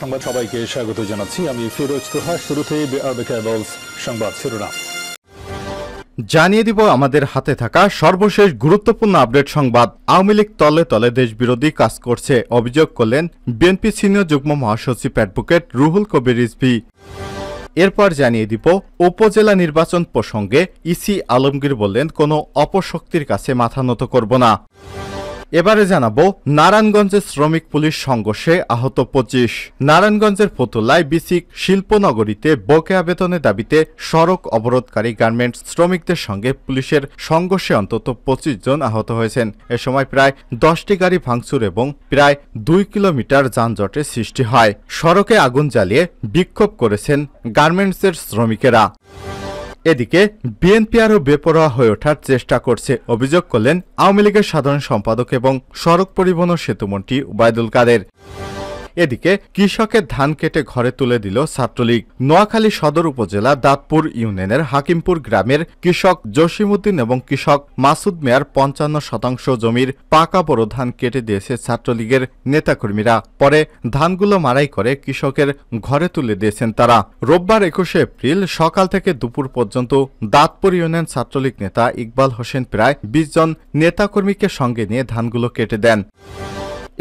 সংবাদ সবাইকে স্বাগত জানাচ্ছি। আমি ফিরোজ তোহা। শুরুতেই সংবাদ শিরোনাম জানিয়ে দিব আমাদের হাতে থাকা সর্বশেষ গুরুত্বপূর্ণ আপডেট সংবাদ। আওয়ামী লীগ তলে তলে দেশবিরোধী কাজ করছে অভিযোগ করলেন বিএনপি সিনিয়র যুগ্ম মহাসচিব অ্যাডভোকেট রুহুল কবির রিজভী। এরপর জানিয়ে দিব উপজেলা নির্বাচন প্রসঙ্গে ইসি আলমগীর বললেন কোনো অপশক্তির কাছে মাথা নত করব না। এবারে জানাবো নারায়ণগঞ্জের শ্রমিক পুলিশ সংঘর্ষে আহত 25। নারায়ণগঞ্জের ফতুল্লায় বিসিক শিল্পনগরীতে বকেয়া বেতনের দাবিতে সড়ক অবরোধকারী গার্মেন্টস শ্রমিকদের সঙ্গে পুলিশের সংঘর্ষে অন্তত 25 জন আহত হয়েছেন। এ সময় প্রায় 10টি গাড়ি ভাঙচুর এবং প্রায় 2 কিলোমিটার যানজটের সৃষ্টি হয়। সড়কে আগুন জ্বালিয়ে বিক্ষোভ করেছেন গার্মেন্টসের শ্রমিকেরা। এদিকে বিএনপি আরও বেপরোয়া হয়ে ওঠার চেষ্টা করছে অভিযোগ করলেন আওয়ামী লীগের সাধারণ সম্পাদক এবং সড়ক পরিবহন ও সেতুমন্ত্রী ওবায়দুল কাদের। এদিকে কৃষকের ধান কেটে ঘরে তুলে দিল ছাত্রলীগ। নোয়াখালী সদর উপজেলা দাঁতপুর ইউনিয়নের হাকিমপুর গ্রামের কৃষক জসিমউদ্দিন এবং কৃষক মাসুদ মিয়ার 55% জমির পাকা বড় ধান কেটে দিয়েছে ছাত্রলীগের নেতাকর্মীরা। পরে ধানগুলো মাড়াই করে কৃষকের ঘরে তুলে দিয়েছেন তারা। রোববার 21 এপ্রিল সকাল থেকে দুপুর পর্যন্ত দাঁতপুর ইউনিয়ন ছাত্রলীগ নেতা ইকবাল হোসেন প্রায় 20 জন নেতাকর্মীকে সঙ্গে নিয়ে ধানগুলো কেটে দেন।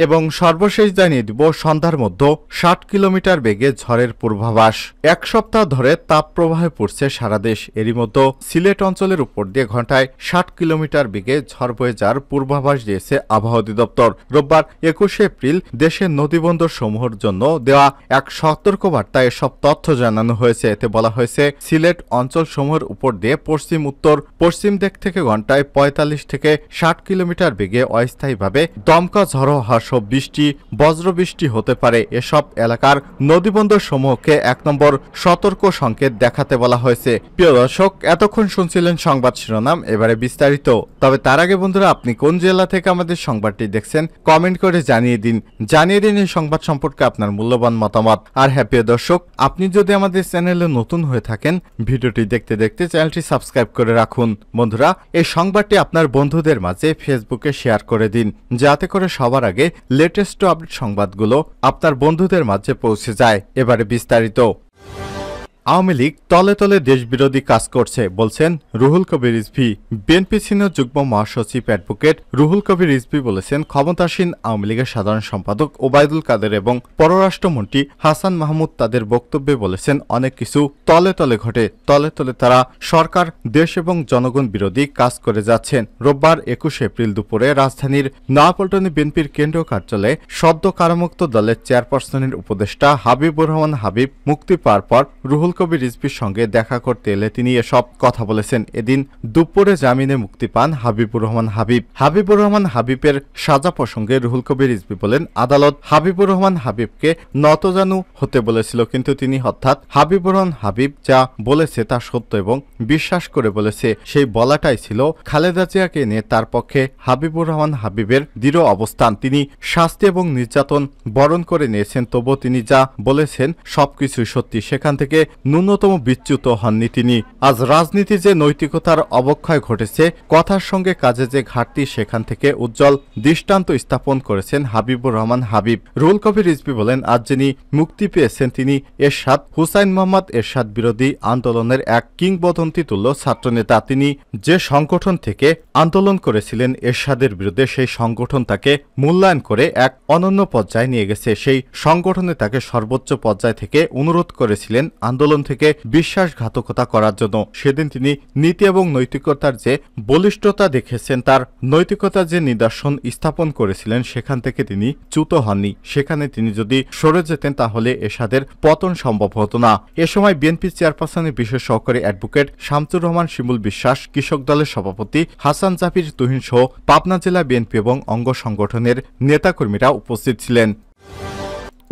এবং সর্বশেষ জানিয়ে দিব সন্ধ্যার মধ্যে 60 কিলোমিটার বেগে ঝড়ের পূর্বাভাস। এক সপ্তাহ ধরে তাপপ্রবাহে পড়ছে সারা দেশ। এরই মধ্যে সিলেট অঞ্চলের উপর দিয়ে ঘন্টায় 60 কিলোমিটার বেগে ঝড় বয়ে যাওয়ার পূর্বাভাস দিয়েছে আবহাওয়া অধিদপ্তর। রোববার 21 এপ্রিল দেশের নদীবন্দর সমূহের জন্য দেওয়া এক সতর্কবার্তায় এসব তথ্য জানানো হয়েছে। এতে বলা হয়েছে সিলেট অঞ্চল সমূহের উপর দিয়ে পশ্চিম উত্তর পশ্চিম দিক থেকে ঘন্টায় 45 থেকে 60 কিলোমিটার বেগে অস্থায়ীভাবে দমকা ঝড়ো বৃষ্টি বজ্রবৃষ্টি হতে পারে। এসব এলাকার নদীবন্দর সমূহকে 1 নম্বর সতর্ক সংকেত দেখাতে বলা হয়েছে। প্রিয় দর্শক, এতক্ষণ শুনছিলেন সংবাদ শিরোনাম, এবারে বিস্তারিত। তবে তার আগে বন্ধুরা, আপনি কোন জেলা থেকে আমাদের সংবাদটি দেখছেন কমেন্ট করে জানিয়ে দিন এই সংবাদ সম্পর্কে আপনার মূল্যবান মতামত। আর হ্যাঁ প্রিয় দর্শক, আপনি যদি আমাদের চ্যানেলে নতুন হয়ে থাকেন ভিডিওটি দেখতে দেখতে চ্যানেলটি সাবস্ক্রাইব করে রাখুন। বন্ধুরা, এই সংবাদটি আপনার বন্ধুদের মাঝে ফেসবুকে শেয়ার করে দিন যাতে করে সবার আগে লেটেস্ট আপডেট সংবাদগুলো আপনার বন্ধুদের মাঝে পৌঁছে যায়। এবারে বিস্তারিত। আওয়ামী লীগ তলে তলে দেশবিরোধী কাজ করছে বলছেন রুহুল কবির রিজভী। বিএনপি সিনিয়র যুগ্ম মহাসচিব অ্যাডভোকেট রুহুল কবির রিজভী বলেছেন ক্ষমতাসীন আওয়ামী লীগের সাধারণ সম্পাদক ওবায়দুল কাদের এবং পররাষ্ট্রমন্ত্রী হাসান মাহমুদ তাদের বক্তব্যে বলেছেন অনেক কিছু তলে তলে ঘটে। তলে তলে তারা সরকার, দেশ এবং জনগণ বিরোধী কাজ করে যাচ্ছেন। রোববার 21 এপ্রিল দুপুরে রাজধানীর নয়াপল্টনে বিএনপির কেন্দ্রীয় কার্যালয়ে সদ্য কারামুক্ত দলের চেয়ারপারসনের উপদেষ্টা হাবিবুর রহমান হাবিব মুক্তি পাওয়ার পর রুহুল কবির রিজভীর সঙ্গে দেখা করতে এলে তিনি এসব কথা বলেছেন। এদিন দুপুরে জামিনে মুক্তি পান হাবিবুর রহমান হাবিব। হাবিবুর রহমান হাবিবের সাজা প্রসঙ্গে রুহুল কবির রিজভী বলেন আদালত হাবিবুর রহমান হাবিবকে নতজানু হতে বলেছিল, কিন্তু তিনি অর্থাৎ হাবিবুর রহমান হাবিব যা বলেছে তা সত্য এবং বিশ্বাস করে বলেছে। সেই বলাটাই ছিল খালেদা জিয়াকে নিয়ে তার পক্ষে হাবিবুর রহমান হাবিবের দৃঢ় অবস্থান। তিনি শাস্তি এবং নির্যাতন বরণ করে নিয়েছেন, তবুও তিনি যা বলেছেন সবকিছুই সত্যি। সেখান থেকে ন্যূনতম বিচ্যুত হননি তিনি। আজ রাজনীতি যে নৈতিকতার অবক্ষয় ঘটেছে, কথার সঙ্গে কাজে যে ঘাটতি, সেখান থেকে উজ্জ্বল দৃষ্টান্ত স্থাপন করেছেন হাবিবুর রহমান হাবিব। রুহুল কবির রিজভী বলেন আজ যিনি মুক্তি পেয়েছেন তিনি এরশাদ হুসাইন মোহাম্মদ এরশাদ বিরোধী আন্দোলনের এক কিংবদন্তি তুল্য ছাত্রনেতা। তিনি যে সংগঠন থেকে আন্দোলন করেছিলেন এরশাদের বিরুদ্ধে, সেই সংগঠন তাকে মূল্যায়ন করে এক অনন্য পর্যায়ে নিয়ে গেছে। সেই সংগঠনে তাকে সর্বোচ্চ পর্যায় থেকে অনুরোধ করেছিলেন আন্দোলন থেকে বিশ্বাসঘাতকতা করার জন্য। সেদিন তিনি নীতি এবং নৈতিকতার যে বলিষ্ঠতা দেখেছেন, তার নৈতিকতার যে নিদর্শন স্থাপন করেছিলেন, সেখান থেকে তিনি চ্যুত হননি। সেখানে তিনি যদি সরে যেতেন তাহলে এরশাদের পতন সম্ভব হতো না। এ সময় বিএনপি চেয়ারপারসনের বিশেষ সহকারী অ্যাডভোকেট শামসুর রহমান শিমুল বিশ্বাস, কৃষক দলের সভাপতি হাসান জাফির তুহিন সহ পাবনা জেলা বিএনপি এবং অঙ্গ সংগঠনের নেতাকর্মীরা উপস্থিত ছিলেন।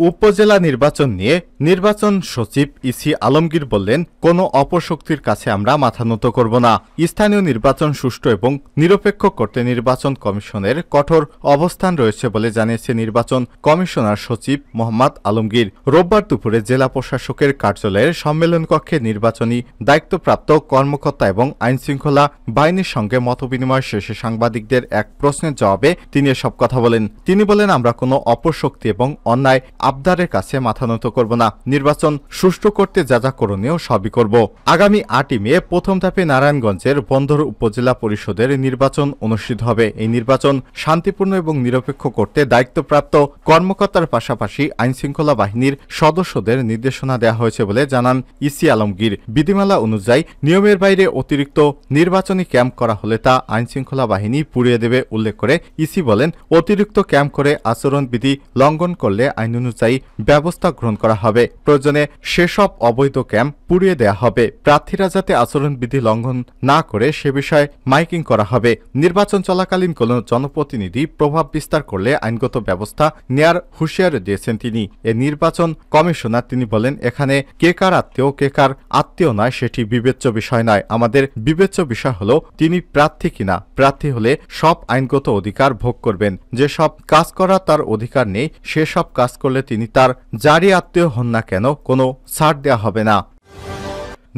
উপজেলা নির্বাচন নিয়ে নির্বাচন সচিব ইসি আলমগীর বললেন কোনো অপশক্তির কাছে আমরা মাথা নত করব না। স্থানীয় নির্বাচন সুষ্ঠু এবং নিরপেক্ষ করতে নির্বাচন কমিশনের কঠোর অবস্থান রয়েছে বলে জানিয়েছে নির্বাচন কমিশনার সচিব মোহাম্মদ আলমগীর। রোববার দুপুরে জেলা প্রশাসকের কার্যালয়ের সম্মেলন কক্ষে নির্বাচনী দায়িত্বপ্রাপ্ত কর্মকর্তা এবং আইনশৃঙ্খলা বাহিনীর সঙ্গে মতবিনিময় শেষে সাংবাদিকদের এক প্রশ্নের জবাবে তিনি এসব কথা বলেন। তিনি বলেন আমরা কোনো অপশক্তি এবং অন্যায় আবদারের কাছে মাথা নত করব না। নির্বাচন সুষ্ঠু করতে যা যা করণীয় সবই করব। আগামী 8ই মে প্রথম ধাপে নারায়ণগঞ্জের বন্দর উপজেলা পরিষদের নির্বাচন অনুষ্ঠিত হবে। এই নির্বাচন শান্তিপূর্ণ এবং নিরপেক্ষ করতে দায়িত্বপ্রাপ্ত কর্মকর্তার পাশাপাশি আইনশৃঙ্খলা বাহিনীর সদস্যদের নির্দেশনা দেওয়া হয়েছে বলে জানান ইসি আলমগীর। বিধিমালা অনুযায়ী নিয়মের বাইরে অতিরিক্ত নির্বাচনী ক্যাম্প করা হলে তা আইনশৃঙ্খলা বাহিনী পুড়িয়ে দেবে উল্লেখ করে ইসি বলেন, অতিরিক্ত ক্যাম্প করে আচরণবিধি লঙ্ঘন করলে আইন অনুযায়ী ব্যবস্থা গ্রহণ করা হবে। প্রয়োজনে সেসব অবৈধ ক্যাম্প পুড়িয়ে দেওয়া হবে। প্রার্থীরা যাতে আচরণবিধি লঙ্ঘন না করে সে বিষয়ে মাইকিং করা হবে। নির্বাচন চলাকালীন কোনো জনপ্রতিনিধি প্রভাব বিস্তার করলে আইনগত ব্যবস্থা নেয়ার হুঁশিয়ারি দিয়েছেন তিনি। এ নির্বাচন কমিশনার তিনি বলেন, এখানে কে কার আত্মীয় কে কার আত্মীয় নয় সেটি বিবেচ্য বিষয় নয়। আমাদের বিবেচ্য বিষয় হলো তিনি প্রার্থী কিনা। প্রার্থী হলে সব আইনগত অধিকার ভোগ করবেন। যেসব কাজ করা তার অধিকার নেই সেসব কাজ করলে তিনি তার যারই আত্মীয় হন না কেন কোনো ছাড় দেওয়া হবে না।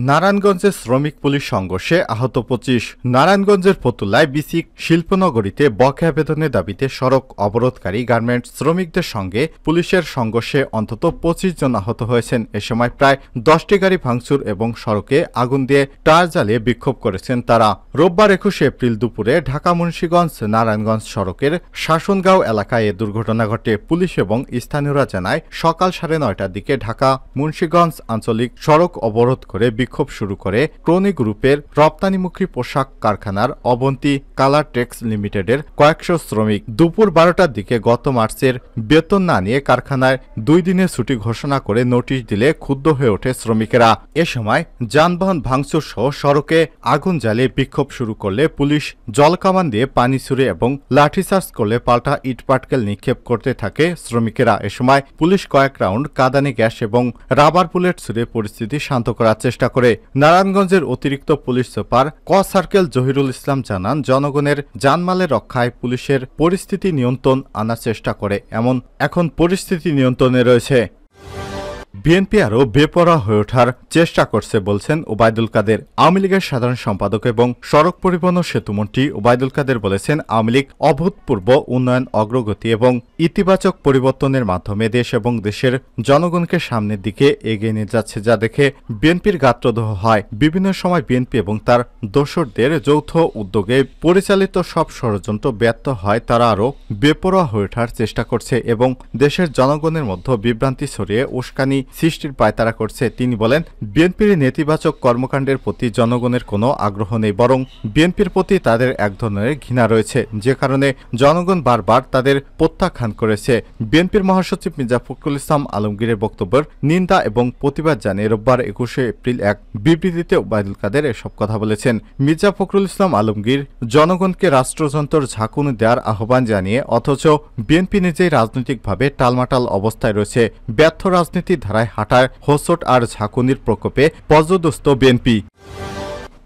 নারায়ণগঞ্জে শ্রমিক পুলিশ সংঘর্ষে আহত 25। নারায়ণগঞ্জের ফতুল্লায় বিসিক শিল্পনগরীতে বকেয়া বেতনের দাবিতে সড়ক অবরোধকারী গার্মেন্টস শ্রমিকদের সঙ্গে পুলিশের সংঘর্ষে অন্তত 25 জন আহত হয়েছেন। এ সময় প্রায় 10টি গাড়ি ভাঙচুর এবং সড়কে আগুন দিয়ে টায়ার জ্বালিয়ে বিক্ষোভ করেছেন তারা। রোববার 21 এপ্রিল দুপুরে ঢাকা মুন্সিগঞ্জ নারায়ণগঞ্জ সড়কের শাসনগাঁও এলাকায় এ দুর্ঘটনা ঘটে। পুলিশ এবং স্থানীয়রা জানায়, সকাল 9:30টার দিকে ঢাকা মুন্সিগঞ্জ আঞ্চলিক সড়ক অবরোধ করে বিক্ষোভ শুরু করে ক্রনি গ্রুপের রপ্তানিমুখী পোশাক কারখানার অবন্তী কালার টেক্স লিমিটেডের কয়েকশো শ্রমিক। দুপুর 12টার দিকে গত মার্চের বেতন না নিয়ে কারখানায় 2 দিনের ছুটি ঘোষণা করে নোটিশ দিলে ক্ষুব্ধ হয়ে ওঠে শ্রমিকেরা। এ সময় যানবাহন ভাঙচুর সহ সড়কে আগুন জ্বালিয়ে বিক্ষোভ শুরু করলে পুলিশ জলকামান দিয়ে পানি ছুড়ে এবং লাঠিচার্জ করলে পাল্টা ইটপাটকেল নিক্ষেপ করতে থাকে শ্রমিকেরা। এ সময় পুলিশ কয়েক রাউন্ড কাঁদানে গ্যাস এবং রাবার বুলেট ছুড়ে পরিস্থিতি শান্ত করার চেষ্টা করে। নারায়ণগঞ্জের অতিরিক্ত পুলিশ সুপার ক সার্কেল জহিরুল ইসলাম জানান, জনগণের জানমালের রক্ষায় পুলিশের পরিস্থিতি নিয়ন্ত্রণ আনার চেষ্টা করে, এখন পরিস্থিতি নিয়ন্ত্রণে রয়েছে। বিএনপি আরও বেপরোয়া হয়ে ওঠার চেষ্টা করছে বলছেন ওবায়দুল কাদের। আওয়ামী লীগের সাধারণ সম্পাদক এবং সড়ক পরিবহন ও সেতুমন্ত্রী ওবায়দুল কাদের বলেছেন, আওয়ামী লীগ অভূতপূর্ব উন্নয়ন অগ্রগতি এবং ইতিবাচক পরিবর্তনের মাধ্যমে দেশ এবং দেশের জনগণকে সামনের দিকে এগিয়ে নিয়ে যাচ্ছে, যা দেখে বিএনপির গাত্রদাহ হয়। বিভিন্ন সময় বিএনপি এবং তার দোসরদের যৌথ উদ্যোগে পরিচালিত সব ষড়যন্ত্র ব্যর্থ হয়। তারা আরও বেপরোয়া হয়ে ওঠার চেষ্টা করছে এবং দেশের জনগণের মধ্যে বিভ্রান্তি ছড়িয়ে উস্কানি সৃষ্টির পায়তারা করছে। তিনি বলেন, বিএনপির নেতিবাচক কর্মকাণ্ডের প্রতি জনগণের কোনো আগ্রহ নেই, বরং বিএনপির প্রতি তাদের এক ধরনের ঘৃণা রয়েছে, যে কারণে জনগণ বারবার তাদের প্রত্যাখ্যান করেছে। বিএনপির মহাসচিব মির্জা ফখরুল ইসলাম আলমগীরের বক্তব্যের নিন্দা এবং প্রতিবাদ জানিয়ে রোববার 21 এপ্রিল এক বিবৃতিতে ওবায়দুল কাদের এসব কথা বলেছেন। মির্জা ফখরুল ইসলাম আলমগীর জনগণকে রাষ্ট্রযন্ত্রের ঝাঁকুনি দেওয়ার আহ্বান জানিয়ে অথচ বিএনপি নিজেই রাজনৈতিকভাবে টালমাটাল অবস্থায় রয়েছে। ব্যর্থ রাজনীতির ধারায় হাঁটার হোঁচট আর ঝাঁকুনির প্রকোপে পর্যদস্ত বিএনপি।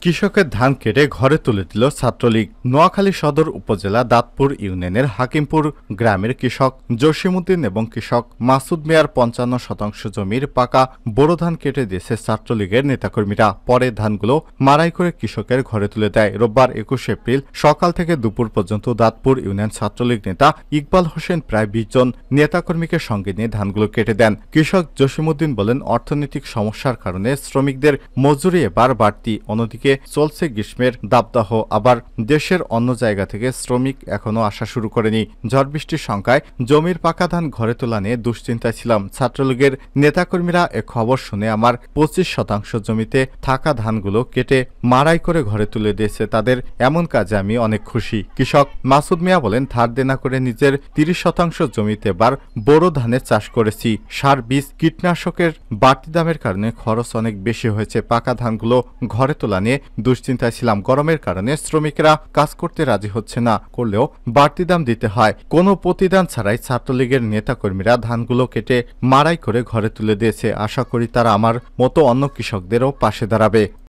কৃষকের ধান কেটে ঘরে তুলে দিল ছাত্রলীগ। নোয়াখালী সদর উপজেলা দাঁতপুর ইউনিয়নের হাকিমপুর গ্রামের কৃষক জসিমউদ্দিন এবং কৃষক মাসুদ মিয়ার 55% জমির পাকা বোরো ধান কেটে দিয়েছে ছাত্রলীগের নেতাকর্মীরা। পরে ধানগুলো মাড়াই করে কৃষকের ঘরে তুলে দেয়। রোববার 21 এপ্রিল সকাল থেকে দুপুর পর্যন্ত দাঁতপুর ইউনিয়ন ছাত্রলীগ নেতা ইকবাল হোসেন প্রায় 20 জন নেতাকর্মীকে সঙ্গে নিয়ে ধানগুলো কেটে দেন। কৃষক জসিমউদ্দিন বলেন, অর্থনৈতিক সমস্যার কারণে শ্রমিকদের মজুরি এবার বাড়তি, অন্যদিকে চলছে গ্রীষ্মের দাবদাহ, আবার দেশের অন্য জায়গা থেকে শ্রমিক এখনো আসা শুরু করেনি। ঝড় বৃষ্টির সংখ্যায় জমির পাকা ধান ঘরে তোলা নিয়ে দুশ্চিন্তায় ছিলাম। ছাত্রলীগের নেতাকর্মীরা এ খবর শুনে আমার 25% জমিতে থাকা ধানগুলো কেটে মাড়াই করে ঘরে তুলে দিয়েছে। তাদের এমন কাজে আমি অনেক খুশি। কৃষক মাসুদ মিয়া বলেন, ধার দেনা করে নিজের 30% জমিতে এবার বোরো ধানের চাষ করেছি। সার, বীজ, কীটনাশকের বাড়তি দামের কারণে খরচ অনেক বেশি হয়েছে। পাকা ধানগুলো ঘরে তোলা নিয়ে দুশ্চিন্তায় ছিলাম। গরমের কারণে শ্রমিকেরা কাজ করতে রাজি হচ্ছে না, করলেও বাড়তি দাম দিতে হয়। কোনো প্রতিদান ছাড়াই ছাত্রলীগের নেতাকর্মীরা ধানগুলো কেটে মাড়াই করে ঘরে তুলে দিয়েছে। আশা করি তারা আমার মতো অন্য কৃষকদেরও পাশে দাঁড়াবে।